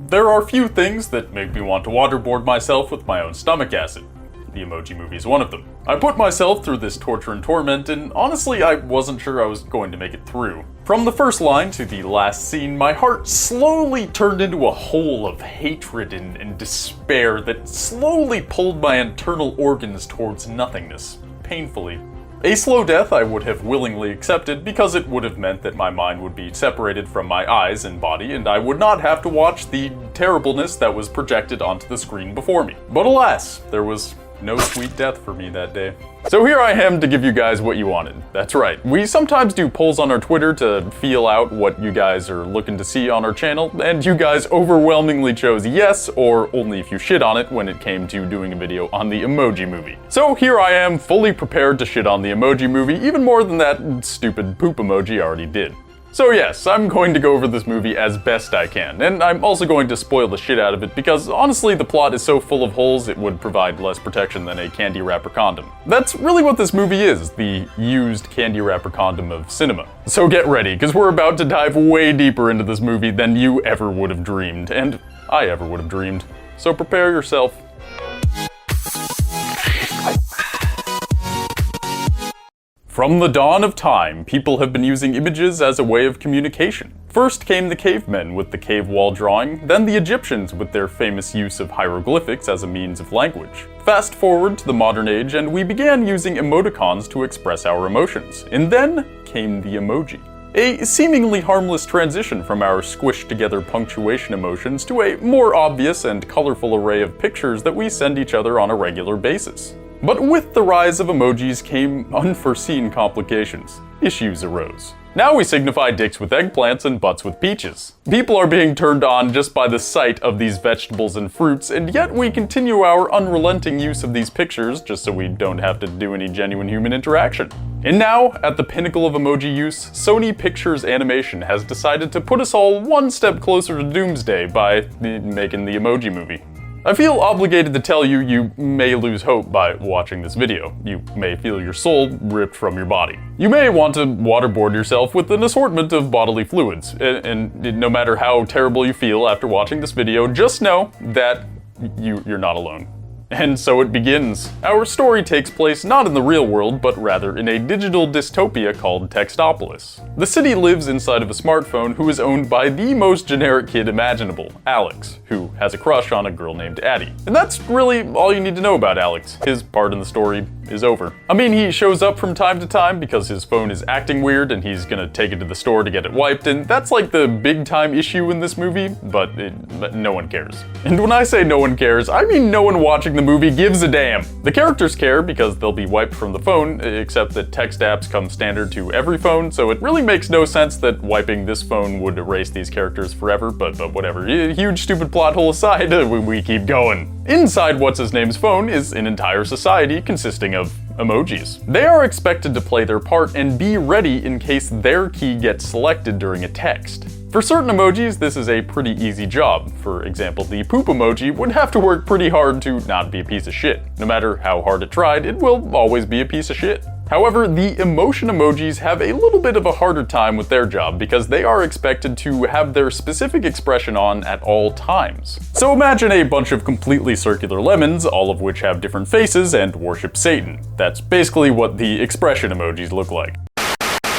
There are few things that make me want to waterboard myself with my own stomach acid. The Emoji Movie is one of them. I put myself through this torture and torment, and honestly, I wasn't sure I was going to make it through. From the first line to the last scene, my heart slowly turned into a hole of hatred and despair that slowly pulled my internal organs towards nothingness, painfully. A slow death I would have willingly accepted because it would have meant that my mind would be separated from my eyes and body, and I would not have to watch the terribleness that was projected onto the screen before me. But alas, there was no sweet death for me that day. So here I am to give you guys what you wanted. That's right. We sometimes do polls on our Twitter to feel out what you guys are looking to see on our channel, and you guys overwhelmingly chose yes, or only if you shit on it when it came to doing a video on the Emoji Movie. So here I am, fully prepared to shit on the Emoji Movie, even more than that stupid poop emoji already did. So yes, I'm going to go over this movie as best I can, and I'm also going to spoil the shit out of it because honestly the plot is so full of holes it would provide less protection than a candy wrapper condom. That's really what this movie is, the used candy wrapper condom of cinema. So get ready, because we're about to dive way deeper into this movie than you ever would have dreamed, and I ever would have dreamed. So prepare yourself. From the dawn of time, people have been using images as a way of communication. First came the cavemen with the cave wall drawing, then the Egyptians with their famous use of hieroglyphics as a means of language. Fast forward to the modern age and we began using emoticons to express our emotions. And then came the emoji. A seemingly harmless transition from our squished together punctuation emotions to a more obvious and colorful array of pictures that we send each other on a regular basis. But with the rise of emojis came unforeseen complications. Issues arose. Now we signify dicks with eggplants and butts with peaches. People are being turned on just by the sight of these vegetables and fruits, and yet we continue our unrelenting use of these pictures just so we don't have to do any genuine human interaction. And now, at the pinnacle of emoji use, Sony Pictures Animation has decided to put us all one step closer to doomsday by making the Emoji Movie. I feel obligated to tell you, you may lose hope by watching this video. You may feel your soul ripped from your body. You may want to waterboard yourself with an assortment of bodily fluids. And no matter how terrible you feel after watching this video, just know that you're not alone. And so it begins. Our story takes place not in the real world, but rather in a digital dystopia called Textopolis. The city lives inside of a smartphone who is owned by the most generic kid imaginable, Alex, who has a crush on a girl named Addie. And that's really all you need to know about Alex. His part in the story is over. I mean, he shows up from time to time because his phone is acting weird and he's gonna take it to the store to get it wiped, and that's like the big time issue in this movie, but no one cares. And when I say no one cares, I mean no one watching the movie gives a damn. The characters care because they'll be wiped from the phone, except that text apps come standard to every phone, so it really makes no sense that wiping this phone would erase these characters forever, but whatever. Huge stupid plot hole aside, we keep going. Inside What's-His-Name's phone is an entire society consisting of emojis. They are expected to play their part and be ready in case their key gets selected during a text. For certain emojis, this is a pretty easy job. For example, the poop emoji would have to work pretty hard to not be a piece of shit. No matter how hard it tried, it will always be a piece of shit. However, the emotion emojis have a little bit of a harder time with their job because they are expected to have their specific expression on at all times. So imagine a bunch of completely circular lemons, all of which have different faces and worship Satan. That's basically what the expression emojis look like.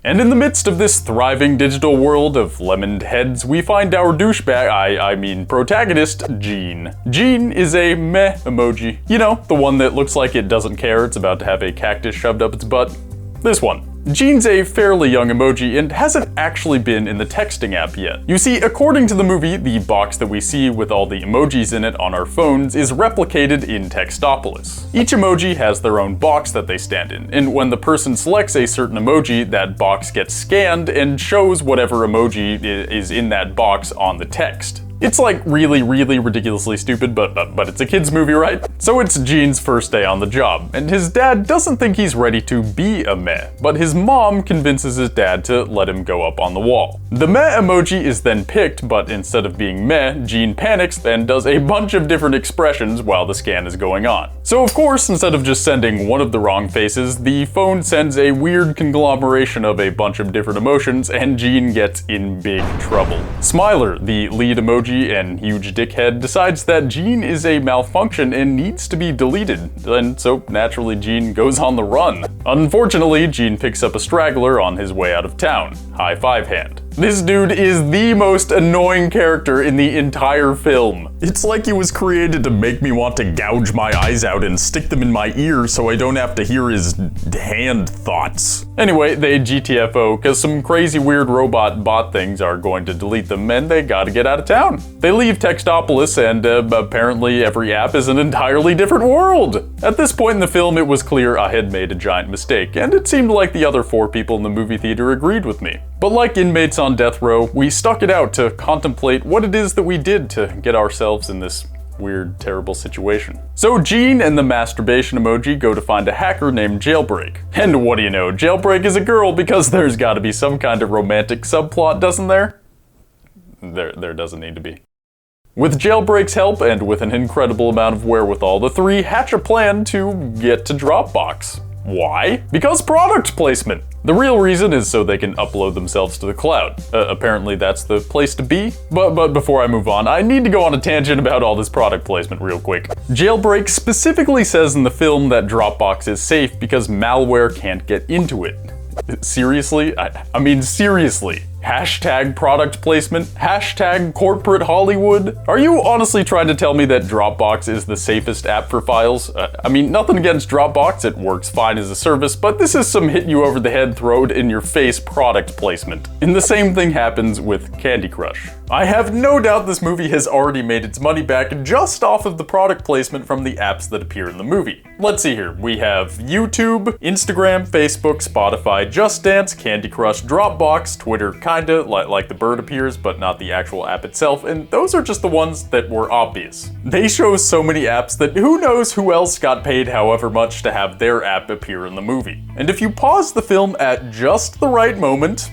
And in the midst of this thriving digital world of lemoned heads, we find our douchebag, I mean protagonist, Gene. Gene is a meh emoji. You know, the one that looks like it doesn't care it's about to have a cactus shoved up its butt. This one. Gene's a fairly young emoji and hasn't actually been in the texting app yet. You see, according to the movie, the box that we see with all the emojis in it on our phones is replicated in Textopolis. Each emoji has their own box that they stand in, and when the person selects a certain emoji, that box gets scanned and shows whatever emoji is in that box on the text. It's like really ridiculously stupid, but it's a kid's movie, right? So it's Gene's first day on the job, and his dad doesn't think he's ready to be a meh, but his mom convinces his dad to let him go up on the wall. The meh emoji is then picked, but instead of being meh, Gene panics and does a bunch of different expressions while the scan is going on. So of course, instead of just sending one of the wrong faces, the phone sends a weird conglomeration of a bunch of different emotions, and Gene gets in big trouble. Smiler, the lead emoji and huge dickhead, decides that Gene is a malfunction and needs to be deleted, and so naturally Gene goes on the run. Unfortunately, Gene picks up a straggler on his way out of town. High five hand. This dude is the most annoying character in the entire film. It's like he was created to make me want to gouge my eyes out and stick them in my ears so I don't have to hear his hand thoughts. Anyway, they GTFO cause some crazy weird robot bot things are going to delete them and they gotta get out of town. They leave Textopolis and apparently every app is an entirely different world. At this point in the film, it was clear I had made a giant mistake, and it seemed like the other 4 people in the movie theater agreed with me. But like inmates on death row, we stuck it out to contemplate what it is that we did to get ourselves in this weird, terrible situation. So Gene and the masturbation emoji go to find a hacker named Jailbreak. And what do you know, Jailbreak is a girl because there's gotta be some kind of romantic subplot, doesn't there? There doesn't need to be. With Jailbreak's help and with an incredible amount of wherewithal, the 3 hatch a plan to get to Dropbox. Why? Because product placement. The real reason is so they can upload themselves to the cloud. Apparently that's the place to be. But before I move on, I need to go on a tangent about all this product placement real quick. Jailbreak specifically says in the film that Dropbox is safe because malware can't get into it. Seriously? I mean seriously. Hashtag product placement, hashtag corporate Hollywood. Are you honestly trying to tell me that Dropbox is the safest app for files? I mean, nothing against Dropbox, it works fine as a service, but this is some hit you over the head, throw it in your face product placement. And the same thing happens with Candy Crush. I have no doubt this movie has already made its money back just off of the product placement from the apps that appear in the movie. Let's see here, we have YouTube, Instagram, Facebook, Spotify, Just Dance, Candy Crush, Dropbox, Twitter, kinda, like the bird appears, but not the actual app itself, and those are just the ones that were obvious. They show so many apps that who knows who else got paid however much to have their app appear in the movie. And if you pause the film at just the right moment,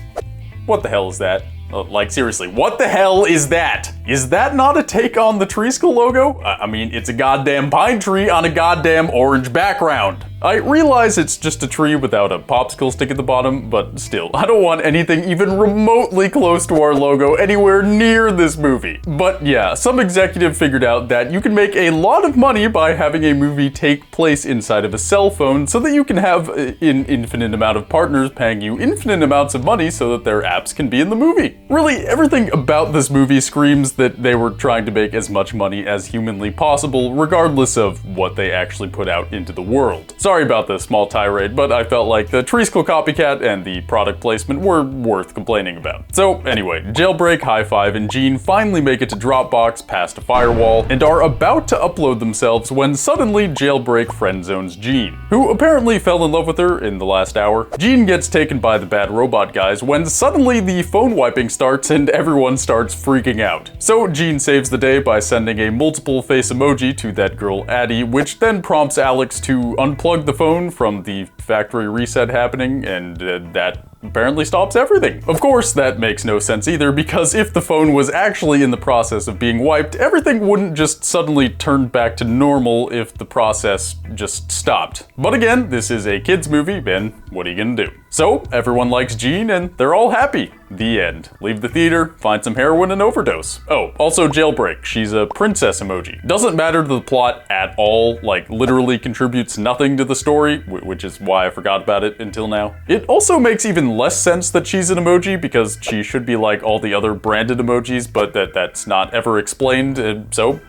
what the hell is that? Like seriously, what the hell is that? Is that not a take on the Treesicle logo? I mean, it's a goddamn pine tree on a goddamn orange background. I realize it's just a tree without a popsicle stick at the bottom, but still, I don't want anything even remotely close to our logo anywhere near this movie. But yeah, some executive figured out that you can make a lot of money by having a movie take place inside of a cell phone so that you can have an infinite amount of partners paying you infinite amounts of money so that their apps can be in the movie. Really, everything about this movie screams that they were trying to make as much money as humanly possible, regardless of what they actually put out into the world. Sorry about the small tirade, but I felt like the Treesicle copycat and the product placement were worth complaining about. So anyway, Jailbreak, High Five, and Gene finally make it to Dropbox past a firewall and are about to upload themselves when suddenly Jailbreak friend zones Gene, who apparently fell in love with her in the last hour. Gene gets taken by the bad robot guys when suddenly the phone wiping starts and everyone starts freaking out. So Gene saves the day by sending a multiple face emoji to that girl Addie, which then prompts Alex to unplug the phone from the factory reset happening, and that apparently stops everything. Of course, that makes no sense either, because if the phone was actually in the process of being wiped, everything wouldn't just suddenly turn back to normal if the process just stopped. But again, this is a kids movie, and what are you gonna do? So, everyone likes Gene, and they're all happy. The end. Leave the theater, find some heroin and overdose. Oh, also Jailbreak. She's a princess emoji. Doesn't matter to the plot at all, like literally contributes nothing to the story, which is why I forgot about it until now. It also makes even less sense that she's an emoji because she should be like all the other branded emojis, but that's not ever explained, and so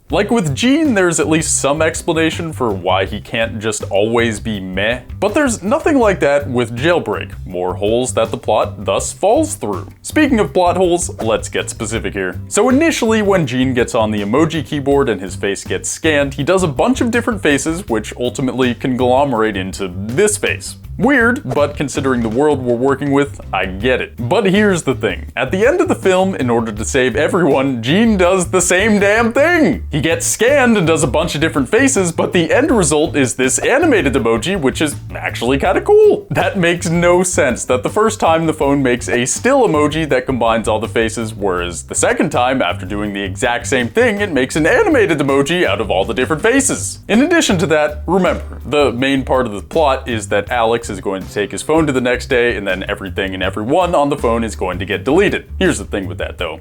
like with Gene, there's at least some explanation for why he can't just always be meh, but there's nothing like that with Jailbreak. More holes that the plot thus falls through. Speaking of plot holes, let's get specific here. So initially, when Gene gets on the emoji keyboard and his face gets scanned, he does a bunch of different faces, which ultimately conglomerate into this face. Weird, but considering the world we're working with, I get it. But here's the thing. At the end of the film, in order to save everyone, Gene does the same damn thing! He gets scanned and does a bunch of different faces, but the end result is this animated emoji, which is actually kinda cool. That makes no sense that the first time the phone makes a still emoji that combines all the faces, whereas the second time, after doing the exact same thing, it makes an animated emoji out of all the different faces. In addition to that, remember, the main part of the plot is that Alex is going to take his phone to the next day, and then everything and everyone on the phone is going to get deleted. Here's the thing with that though.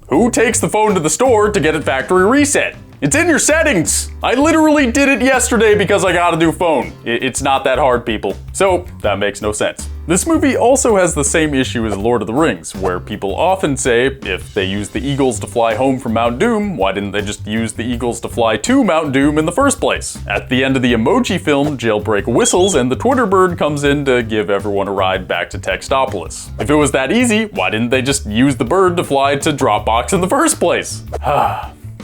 Who takes the phone to the store to get it factory reset? It's in your settings! I literally did it yesterday because I got a new phone. It's not that hard, people. So, that makes no sense. This movie also has the same issue as Lord of the Rings, where people often say, if they used the eagles to fly home from Mount Doom, why didn't they just use the eagles to fly to Mount Doom in the first place? At the end of the Emoji film, Jailbreak whistles and the Twitter bird comes in to give everyone a ride back to Textopolis. If it was that easy, why didn't they just use the bird to fly to Dropbox in the first place?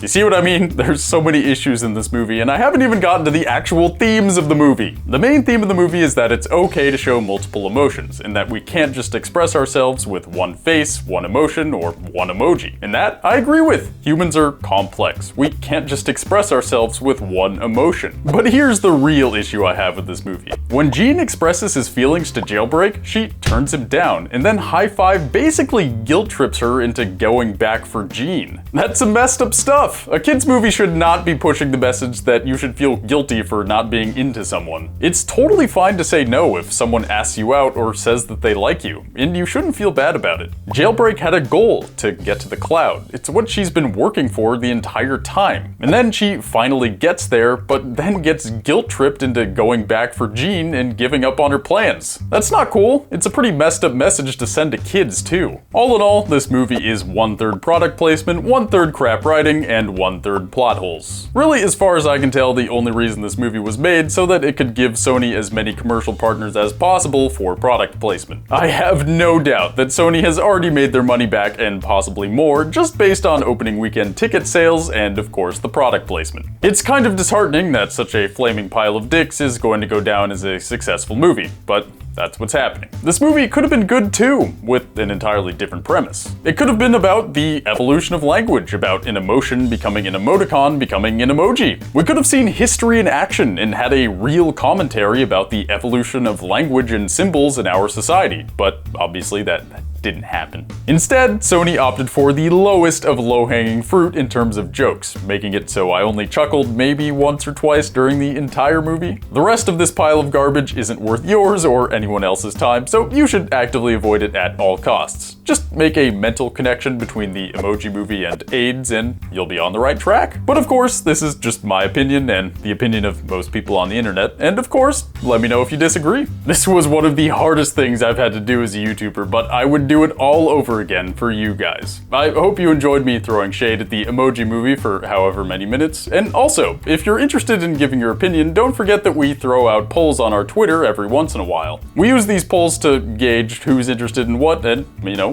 You see what I mean? There's so many issues in this movie, and I haven't even gotten to the actual themes of the movie. The main theme of the movie is that it's okay to show multiple emotions, and that we can't just express ourselves with one face, one emotion, or one emoji. And that, I agree with. Humans are complex. We can't just express ourselves with one emotion. But here's the real issue I have with this movie. When Gene expresses his feelings to Jailbreak, she turns him down, and then High Five basically guilt trips her into going back for Gene. That's some messed up stuff. A kid's movie should not be pushing the message that you should feel guilty for not being into someone. It's totally fine to say no if someone asks you out or says that they like you, and you shouldn't feel bad about it. Jailbreak had a goal to get to the cloud. It's what she's been working for the entire time. And then she finally gets there, but then gets guilt tripped into going back for Gene and giving up on her plans. That's not cool. It's a pretty messed up message to send to kids too. All in all, this movie is 1/3 product placement, 1/3 crap writing, and 1/3 plot holes. Really, as far as I can tell, the only reason this movie was made so that it could give Sony as many commercial partners as possible for product placement. I have no doubt that Sony has already made their money back and possibly more just based on opening weekend ticket sales and, of course, the product placement. It's kind of disheartening that such a flaming pile of dicks is going to go down as a successful movie, but that's what's happening. This movie could have been good too, with an entirely different premise. It could have been about the evolution of language, about an emotion becoming an emoticon, becoming an emoji. We could have seen history in action and had a real commentary about the evolution of language and symbols in our society, but obviously that didn't happen. Instead, Sony opted for the lowest of low-hanging fruit in terms of jokes, making it so I only chuckled maybe once or twice during the entire movie. The rest of this pile of garbage isn't worth yours or anyone else's time, so you should actively avoid it at all costs. Just make a mental connection between the Emoji Movie and AIDS and you'll be on the right track. But of course, this is just my opinion and the opinion of most people on the internet, and of course, let me know if you disagree. This was one of the hardest things I've had to do as a YouTuber, but I would do it all over again for you guys. I hope you enjoyed me throwing shade at the Emoji Movie for however many minutes, and also, if you're interested in giving your opinion, don't forget that we throw out polls on our Twitter every once in a while. We use these polls to gauge who's interested in what and,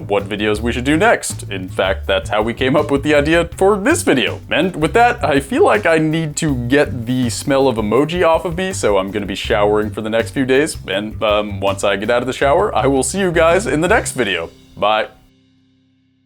what videos we should do next. In fact, that's how we came up with the idea for this video. And with that, I feel like I need to get the smell of emoji off of me, so I'm gonna be showering for the next few days, and once I get out of the shower, I will see you guys in the next video. Bye.